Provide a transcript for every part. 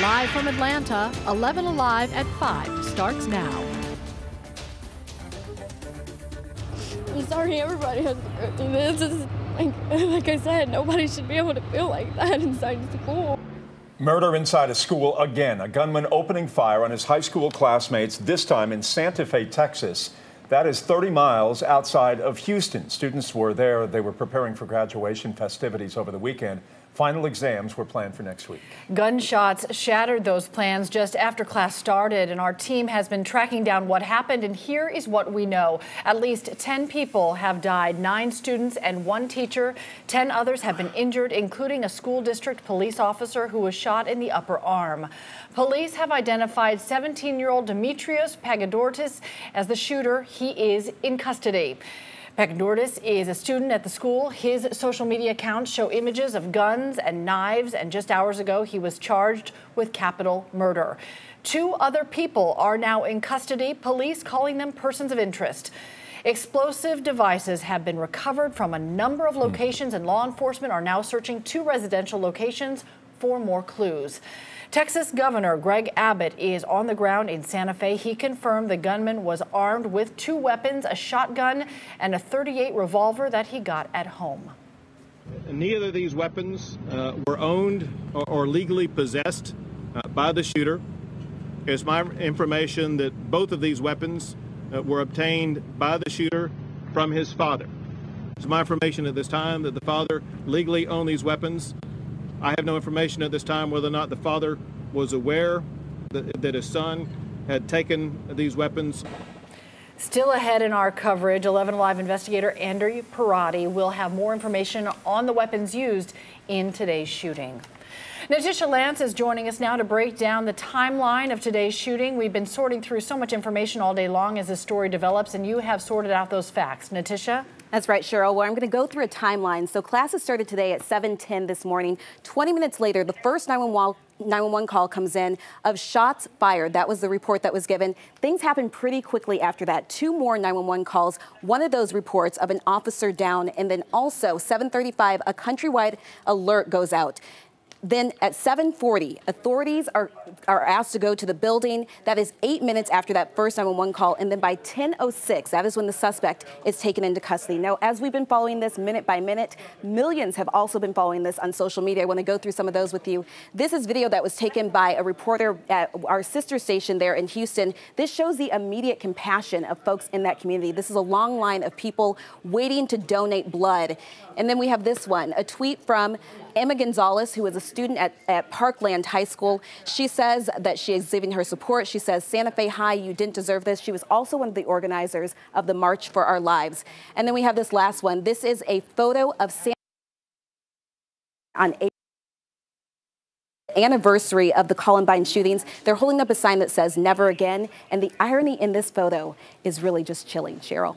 Live from Atlanta, 11 Alive at 5 starts now. I'm sorry everybody has to go through this. Like I said, nobody should be able to feel like that inside school. Murder inside a school again. A gunman opening fire on his high school classmates, this time in Santa Fe, Texas. That is 30 miles outside of Houston. Students were there. They were preparing for graduation festivities over the weekend. Final exams were planned for next week. Gunshots shattered those plans just after class started, and our team has been tracking down what happened, and here is what we know. At least 10 people have died, 9 students and 1 teacher. 10 others have been injured, including a school district police officer who was shot in the upper arm. Police have identified 17-year-old Demetrios Pagadortis as the shooter. He is in custody. Pagadortis is a student at the school. His social media accounts show images of guns and knives, and just hours ago he was charged with capital murder. 2 other people are now in custody, police calling them persons of interest. Explosive devices have been recovered from a number of locations, and law enforcement are now searching 2 residential locations for more clues. Texas Governor Greg Abbott is on the ground in Santa Fe. He confirmed the gunman was armed with 2 weapons, a shotgun and a .38 revolver that he got at home. Neither of these weapons were owned or legally possessed by the shooter. It's my information that both of these weapons were obtained by the shooter from his father. It's my information at this time that the father legally owned these weapons. I have no information at this time whether or not the father was aware that his son had taken these weapons. Still ahead in our coverage, 11 Alive investigator Andy Parati will have more information on the weapons used in today's shooting. Natisha Lance is joining us now to break down the timeline of today's shooting. We've been sorting through so much information all day long as this story develops, and you have sorted out those facts. Natisha? That's right, Cheryl. Well, I'm going to go through a timeline. So classes started today at 7:10 this morning. 20 minutes later, the first 911 call comes in of shots fired. That was the report that was given. Things happened pretty quickly after that. 2 more 911 calls. One of those reports of an officer down, and then also 7:35, a countrywide alert goes out. Then at 7:40, authorities are asked to go to the building. That is 8 minutes after that first 911 call. And then by 10:06, that is when the suspect is taken into custody. Now, as we've been following this minute by minute, millions have also been following this on social media. I want to go through some of those with you. This is video that was taken by a reporter at our sister station there in Houston. This shows the immediate compassion of folks in that community. This is a long line of people waiting to donate blood. And then we have this one, a tweet from Emma Gonzalez, who is a student at Parkland High School. She says that she is giving her support. She says, Santa Fe High, you didn't deserve this. She was also one of the organizers of the March for Our Lives. And then we have this last one. This is a photo of Santa Fe on April anniversary of the Columbine shootings. They're holding up a sign that says never again. And the irony in this photo is really just chilling, Cheryl.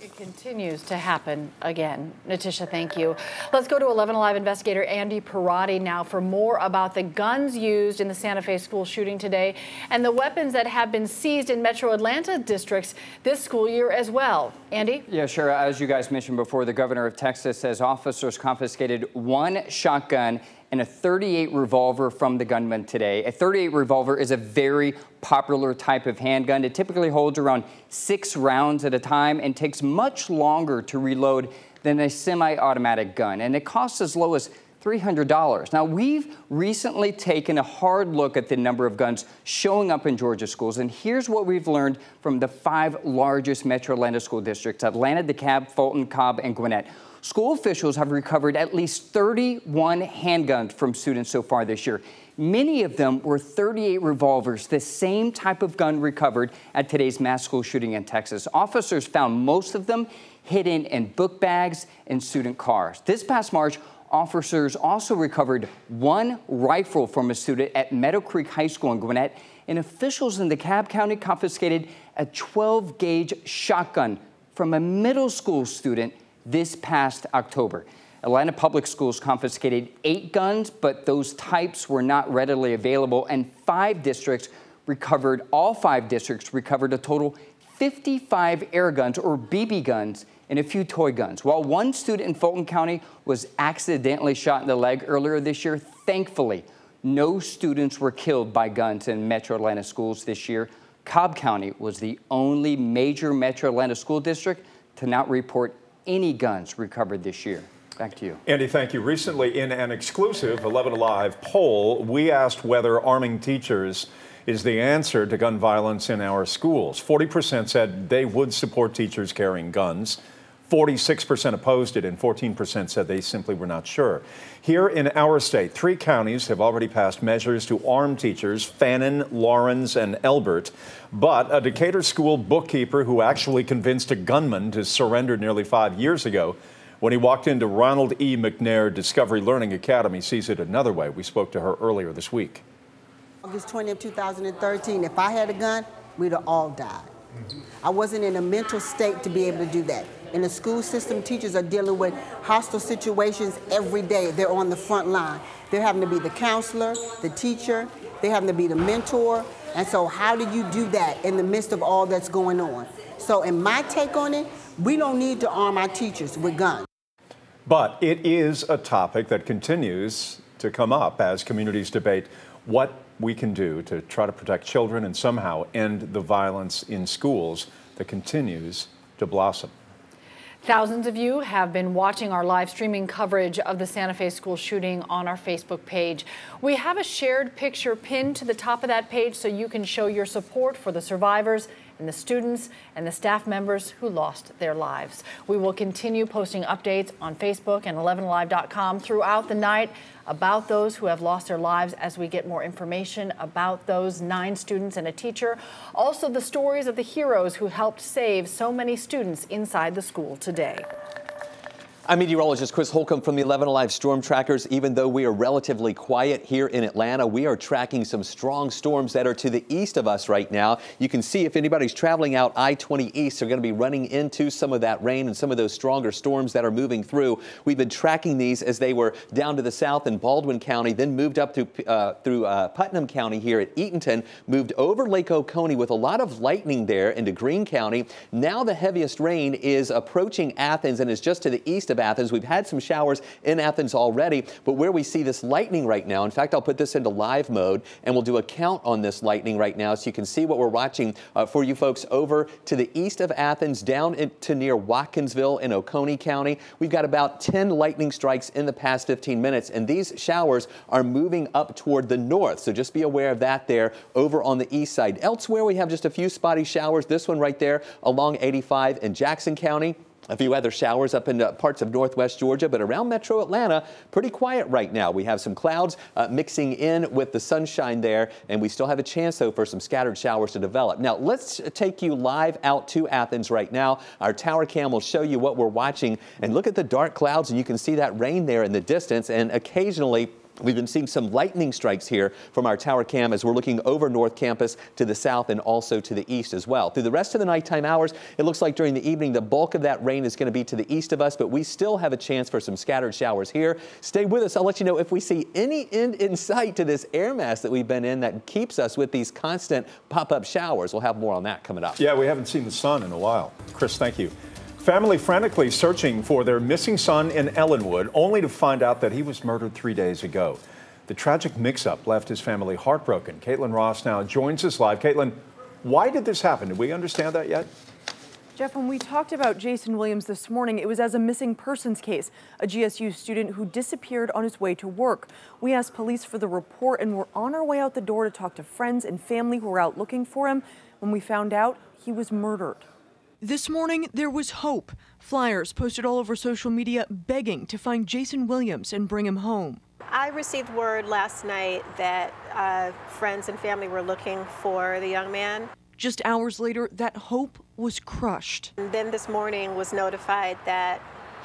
It continues to happen again. Natisha, thank you. Let's go to 11 Alive investigator Andy Parati now for more about the guns used in the Santa Fe school shooting today and the weapons that have been seized in Metro Atlanta districts this school year as well. Andy? Yeah, sure. As you guys mentioned before, the governor of Texas says officers confiscated 1 shotgun and a .38 revolver from the gunman today. A .38 revolver is a very popular type of handgun. It typically holds around 6 rounds at a time and takes much longer to reload than a semi-automatic gun, and it costs as low as $300. Now, we've recently taken a hard look at the number of guns showing up in Georgia schools, and here's what we've learned from the 5 largest Metro Atlanta school districts: Atlanta, DeKalb, Fulton, Cobb, and Gwinnett. School officials have recovered at least 31 handguns from students so far this year. Many of them were .38 revolvers, the same type of gun recovered at today's mass school shooting in Texas. Officers found most of them hidden in book bags and student cars. This past March, officers also recovered 1 rifle from a student at Meadow Creek High School in Gwinnett, and officials in DeKalb County confiscated a 12-gauge shotgun from a middle school student this past October. Atlanta Public Schools confiscated 8 guns, but those types were not readily available, and all 5 districts recovered a total 55 air guns or BB guns and a few toy guns. While 1 student in Fulton County was accidentally shot in the leg earlier this year, thankfully, No students were killed by guns in Metro Atlanta schools this year. Cobb County was the only major Metro Atlanta school district to not report any guns recovered this year. Back to you. Andy, thank you. Recently, in an exclusive 11Alive poll, we asked whether arming teachers is the answer to gun violence in our schools. 40% said they would support teachers carrying guns. 46% opposed it, and 14% said they simply were not sure. Here in our state, 3 counties have already passed measures to arm teachers: Fannin, Lawrence, and Elbert. But a Decatur school bookkeeper who actually convinced a gunman to surrender nearly 5 years ago when he walked into Ronald E. McNair Discovery Learning Academy sees it another way. We spoke to her earlier this week. August 20 of 2013, if I had a gun, we'd have all died. I wasn't in a mental state to be able to do that. In the school system, teachers are dealing with hostile situations every day. They're on the front line. They're having to be the counselor, the teacher, they're having to be the mentor. And so how do you do that in the midst of all that's going on? So in my take on it, we don't need to arm our teachers with guns. But it is a topic that continues to come up as communities debate what we can do to try to protect children and somehow end the violence in schools that continues to blossom. Thousands of you have been watching our live streaming coverage of the Santa Fe school shooting on our Facebook page. We have a shared picture pinned to the top of that page so you can show your support for the survivors and the students and the staff members who lost their lives. We will continue posting updates on Facebook and 11alive.com throughout the night about those who have lost their lives as we get more information about those 9 students and a teacher. Also, the stories of the heroes who helped save so many students inside the school today. I'm meteorologist Chris Holcomb from the 11Alive Storm Trackers. Even though we are relatively quiet here in Atlanta, we are tracking some strong storms that are to the east of us right now. You can see if anybody's traveling out I-20 east, they're going to be running into some of that rain and some of those stronger storms that are moving through. We've been tracking these as they were down to the south in Baldwin County, then moved up through Putnam County here at Eatonton, moved over Lake Oconee with a lot of lightning there into Greene County. Now the heaviest rain is approaching Athens and is just to the east of Athens. We've had some showers in Athens already, but where we see this lightning right now, in fact, I'll put this into live mode and we'll do a count on this lightning right now so you can see what we're watching for you folks over to the east of Athens, down to near Watkinsville in Oconee County. We've got about 10 lightning strikes in the past 15 minutes, and these showers are moving up toward the north, so just be aware of that there over on the east side. Elsewhere, we have just a few spotty showers. This one right there along 85 in Jackson County. A few other showers up in parts of northwest Georgia, but around metro Atlanta, pretty quiet right now. We have some clouds mixing in with the sunshine there, and we still have a chance, though, for some scattered showers to develop. Now, let's take you live out to Athens right now. Our tower cam will show you what we're watching, and look at the dark clouds, and you can see that rain there in the distance, and occasionally we've been seeing some lightning strikes here from our tower cam as we're looking over North Campus to the south and also to the east as well. Through the rest of the nighttime hours, it looks like during the evening the bulk of that rain is going to be to the east of us, but we still have a chance for some scattered showers here. Stay with us. I'll let you know if we see any end in sight to this air mass that we've been in that keeps us with these constant pop-up showers. We'll have more on that coming up. Yeah, we haven't seen the sun in a while. Chris, thank you. Family frantically searching for their missing son in Ellenwood, only to find out that he was murdered 3 days ago. The tragic mix-up left his family heartbroken. Caitlin Ross now joins us live. Caitlin, why did this happen? Did we understand that yet? Jeff, when we talked about Jason Williams this morning, it was as a missing persons case, a GSU student who disappeared on his way to work. We asked police for the report and were on our way out the door to talk to friends and family who were out looking for him when we found out he was murdered. This morning, there was hope. Flyers posted all over social media begging to find Jason Williams and bring him home. I received word last night that friends and family were looking for the young man. Just hours later, that hope was crushed. And then this morning was notified that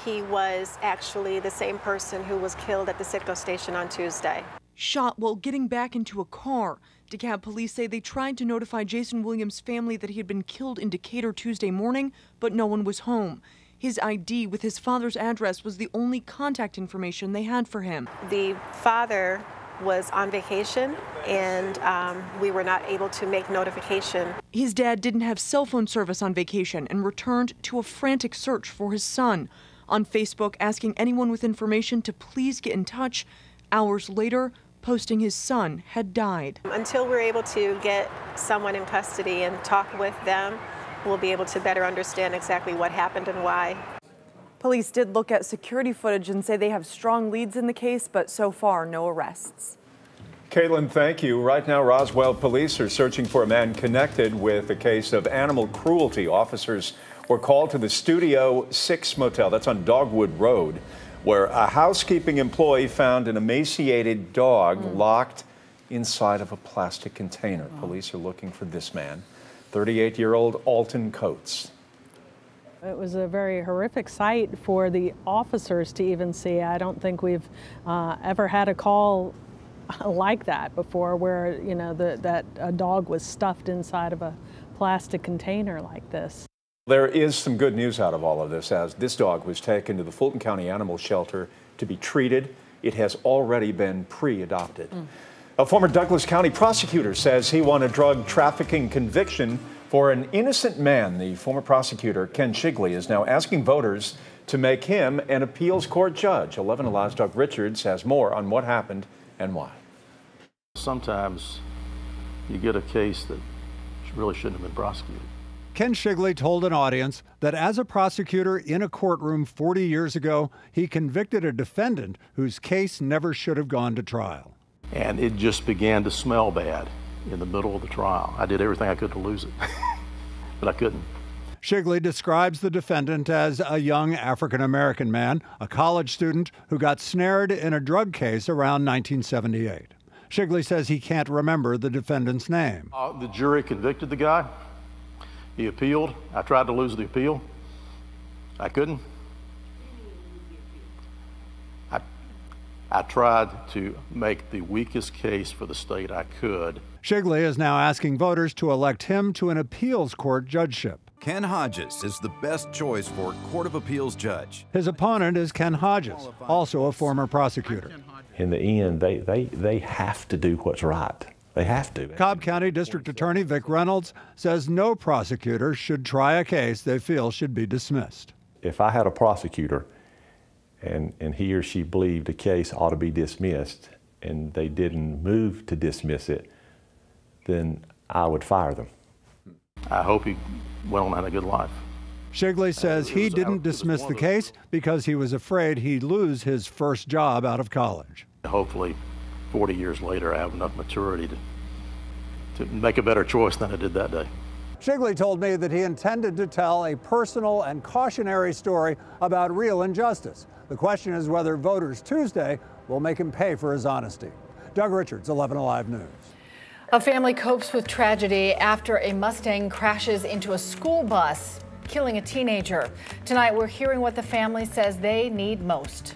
he was actually the same person who was killed at the Citgo station on Tuesday. Shot while getting back into a car. DeKalb police say they tried to notify Jason Williams' family that he had been killed in Decatur Tuesday morning, but no one was home. His ID with his father's address was the only contact information they had for him. The father was on vacation, and we were not able to make notification. His dad didn't have cell phone service on vacation and returned to a frantic search for his son. On Facebook, asking anyone with information to please get in touch. Hours later, posting his son had died. Until we're able to get someone in custody and talk with them, we'll be able to better understand exactly what happened and why. Police did look at security footage and say they have strong leads in the case, but so far, no arrests. Caitlin, thank you. Right now, Roswell police are searching for a man connected with a case of animal cruelty. Officers were called to the Studio 6 motel, that's on Dogwood Road, where a housekeeping employee found an emaciated dog locked inside of a plastic container. Police are looking for this man, 38-year-old Alton Coates. It was a very horrific sight for the officers to even see. I don't think we've ever had a call like that before, where that a dog was stuffed inside of a plastic container like this. There is some good news out of all of this, as this dog was taken to the Fulton County Animal Shelter to be treated. It has already been pre-adopted. A former Douglas County prosecutor says he won a drug trafficking conviction for an innocent man. The former prosecutor, Ken Shigley, is now asking voters to make him an appeals court judge. 11Alive's Doug Richards has more on what happened and why. Sometimes you get a case that really shouldn't have been prosecuted. Ken Shigley told an audience that as a prosecutor in a courtroom 40 years ago, he convicted a defendant whose case never should have gone to trial. And it just began to smell bad in the middle of the trial. I did everything I could to lose it, but I couldn't. Shigley describes the defendant as a young African-American man, a college student who got snared in a drug case around 1978. Shigley says he can't remember the defendant's name. The jury convicted the guy. He appealed. I tried to lose the appeal. I couldn't. I tried to make the weakest case for the state I could. Shigley is now asking voters to elect him to an appeals court judgeship. Ken Hodges is the best choice for Court of Appeals judge. His opponent is Ken Hodges, also a former prosecutor. In the end, they have to do what's right. They have to. Cobb County District Attorney Vic Reynolds says no prosecutor should try a case they feel should be dismissed. If I had a prosecutor and he or she believed a case ought to be dismissed and they didn't move to dismiss it, then I would fire them. I hope he went on and had a good life. Shigley says he didn't dismiss the case because he was afraid he'd lose his first job out of college. Hopefully, 40 years later, I have enough maturity to make a better choice than I did that day. Shigley told me that he intended to tell a personal and cautionary story about real injustice. The question is whether voters Tuesday will make him pay for his honesty. Doug Richards, 11Alive News. A family copes with tragedy after a Mustang crashes into a school bus, killing a teenager. Tonight, we're hearing what the family says they need most.